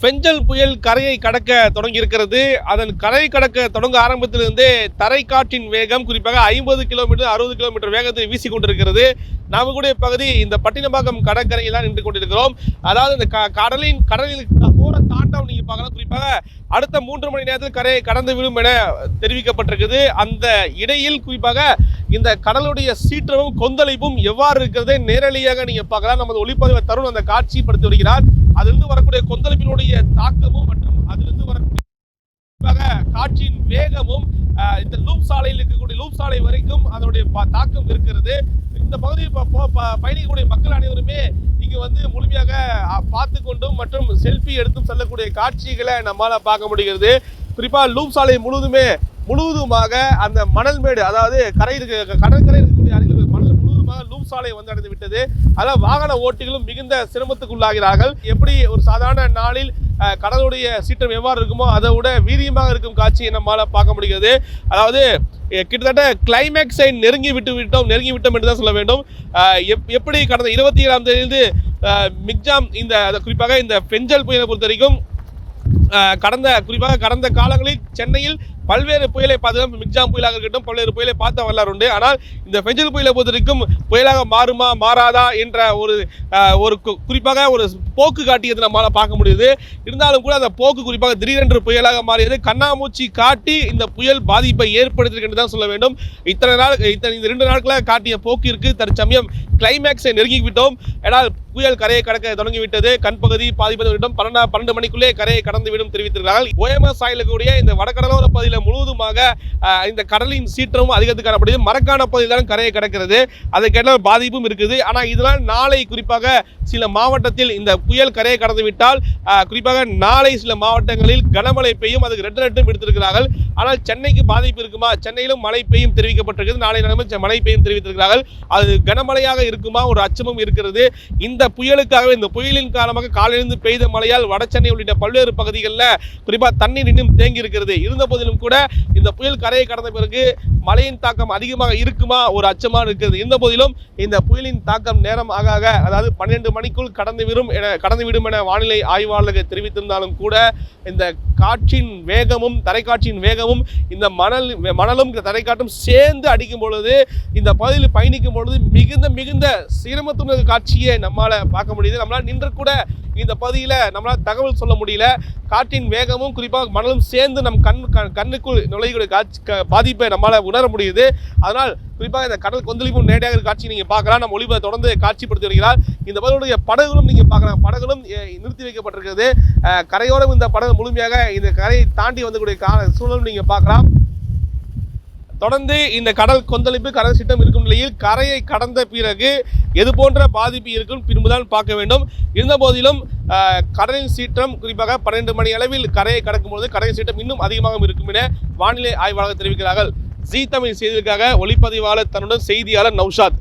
பெஞ்சல் புயல் கரையை கடக்க தொடங்கி இருக்கிறது. அதன் கரை கடக்க தொடங்க ஆரம்பத்திலிருந்தே தரைக்காற்றின் வேகம் குறிப்பாக 50 கிலோமீட்டர் 60 கிலோமீட்டர் வேகத்தில் வீசிக்கொண்டிருக்கிறது. நாம கூட பகுதி இந்த பட்டினப்பாக்கம் கடற்கரையில் தான் நின்று கொண்டிருக்கிறோம். அதாவது இந்த கடலில் கோர தாண்டம் நீங்க பார்க்கலாம். குறிப்பாக அடுத்த 3 மணி நேரத்தில் கரையை கடந்து விடும் என தெரிவிக்கப்பட்டிருக்குது. அந்த இடையில் குறிப்பாக இந்த கடலுடைய சீற்றமும் கொந்தளிப்பும் எவ்வாறு இருக்கிறது நேரடியாக நீங்க பார்க்கலாம். நமது ஒளிப்பதிவு தருண் அந்த காட்சிப்படுத்தி வருகிறார். அதிலிருந்து வரக்கூடிய கொந்தளிப்பினுடைய தாக்கமும் மற்றும் அதிலிருந்து வரக்கூடிய காட்சியின் வேகமும் இந்த லூப் சாலையில் இருக்கக்கூடிய லூப் சாலை வரைக்கும் அதனுடைய தாக்கம் இருக்கிறது. இந்த பகுதியில் பயணிக்கக்கூடிய மக்கள் அனைவருமே இங்க வந்து முழுமையாக பார்த்து கொண்டும் மற்றும் செல்ஃபி எடுத்தும் செல்லக்கூடிய காட்சிகளை நம்மால பார்க்க முடிகிறது. குறிப்பா லூப் சாலை முழுவதுமாக அந்த மணல் மேடு, அதாவது கடற்கரை இருக்கக்கூடிய அருகில் மணல் முழுவதுமாக லூப் சாலை வந்து அடைந்து விட்டது. அதாவது வாகன ஓட்டிகளும் மிகுந்த சிரமத்துக்குள்ளாகிறார்கள். எப்படி ஒரு சாதாரண நாளில் கடலுடைய சீற்றம் எவ்வாறு இருக்குமோ அதை விட வீரியமாக இருக்கும் காட்சியை நம்மால பார்க்க முடிகிறது. அதாவது கிட்டத்தட்ட கிளைமேக்ஸை நெருங்கி விட்டோம் என்று தான் சொல்ல வேண்டும். எப்படி கடந்த 27ஆம் தேதி மிக்ஜாம் இந்த குறிப்பாக இந்த பெஞ்சல் புயலை பொறுத்த வரைக்கும் கடந்த காலங்களில் சென்னையில் பல்வேறு புயலை பார்த்து மிக்ஜாம் புயலாக இருக்கட்டும் பல்வேறு புயலை பார்த்த வரலாறு உண்டு. ஆனால் இந்த பெஞ்சல் புயலை பொறுத்த வரைக்கும் புயலாக மாறுமா மாறாதா என்ற ஒரு குறிப்பாக ஒரு போக்கு காட்டியது நம்மளால பார்க்க முடியுது. இருந்தாலும் கூட அந்த போக்கு குறிப்பாக திடீரென்று புயலாக மாறியது கண்ணாமூச்சி காட்டி இந்த புயல் பாதிப்பை ஏற்படுத்தியிருக்கு தான் சொல்ல வேண்டும். இந்த 2 நாட்களாக காட்டிய போக்கிற்கு தற்சமயம் கிளைமேக்ஸை நெருங்கி விட்டோம். ஏனால் புயல் கரையை கடக்க தொடங்கிவிட்டது. கண்பகுதி பாதிப்பதுவிடம் 12 மணிக்குள்ளே கரையை கடந்து விடும் தெரிவித்திருக்கிறார்கள். ஓஎம்எஸ் சாலையிலுடைய இந்த வடகடலோர பகுதியில் முழுவதுமாக இந்த கடலின் சீற்றமும் அதிகரித்து காணப்படுது. மரக்கான பகுதியில் தான் கரையை கடக்கிறது. அதுக்கேற்ற பாதிப்பும் இருக்குது. ஆனால் இதனால் நாளை குறிப்பாக சில மாவட்டத்தில் இந்த புயல் கரையை கடந்து விட்டால் குறிப்பாக நாளை சில மாவட்டங்களில் கனமழை பெய்யும். அதுக்கு ரெட் அலர்ட்டும் எடுத்திருக்கிறார்கள். ஆனால் சென்னைக்கு பாதிப்பு இருக்குமா? சென்னையிலும் மழை பெய்யும் தெரிவிக்கப்பட்டிருக்கிறது. நாளை மழை பெய்யும் தெரிவித்திருக்கிறார்கள். அது கனமழையாக இருக்குமா ஒரு அச்சமும் இருக்கிறது. இந்த புயலுக்காகவே இந்த புயலின் காரணமாக காலையிலிருந்து பெய்த மழையால் வட சென்னை உள்ளிட்ட பல்வேறு பகுதிகளில் குறிப்பாக தண்ணீர் இன்னும் தேங்கி இருக்கிறது. இருந்த போதிலும் கூட இந்த புயல் கரையை கடந்த பிறகு மழையின் தாக்கம் அதிகமாக இருக்குமா ஒரு அச்சமாக இருக்கிறது. இருந்த போதிலும் இந்த புயலின் தாக்கம் நேரம் ஆக அதாவது 12 மணிக்குள் கடந்து விடும் என வானிலை ஆய்வாளர்கள் தெரிவித்திருந்தாலும் கூட இந்த காற்றின் வேகமும் தரைக்காற்றின் வேகமும் இந்த மணலும் தரைக்காற்றும் சேர்ந்து அடிக்கும் பொழுது இந்த பகுதியில் பயணிக்கும் பொழுது மிகுந்த சிரமத்துணர் காட்சியை நம்மால பார்க்க முடியுது. நம்மளால் நின்று கூட இந்த பகுதியில் நம்மளால் தகவல் சொல்ல முடியல. காற்றின் வேகமும் குறிப்பாக மணலும் சேர்ந்து நம் கண்ணுக்குள் நுழையக்கூடிய பாதிப்பை நம்மளால் உணர முடியுது. அதனால் குறிப்பாக இந்த கடல் கொந்தளிப்பும் நேரடியாக காட்சி நீங்கள் பார்க்கலாம். நம்ம ஒளிபர தொடர்ந்து காட்சிப்படுத்தி வருகிறார். இந்த பகுதியுடைய படகுகளும் நீங்கள் பார்க்கலாம். படகுகளும் நிறுத்தி வைக்கப்பட்டிருக்கிறது. கரையோரம் இந்த படகு முழுமையாக இந்த கரையை தாண்டி வந்தக்கூடிய சூழலும் நீங்கள் பார்க்கலாம். தொடர்ந்து இந்த கடல் கொந்தளிப்பு கடல் சீற்றம் இருக்கும் நிலையில் கரையை கடந்த பிறகு எது போன்ற பாதிப்பு இருக்கும் பின்புதான் பார்க்க வேண்டும். இருந்த போதிலும் கடலின் சீற்றம் குறிப்பாக 12 மணி அளவில் கரையை கடக்கும்போது கடலின் சீற்றம் இன்னும் அதிகமாக இருக்கும் என வானிலை ஆய்வாளர்கள் தெரிவிக்கிறார்கள். ஜீ தமிழ் செய்திகளுக்காக ஒளிப்பதிவாளர் தன்னுடன் செய்தியாளர் நௌஷாத்.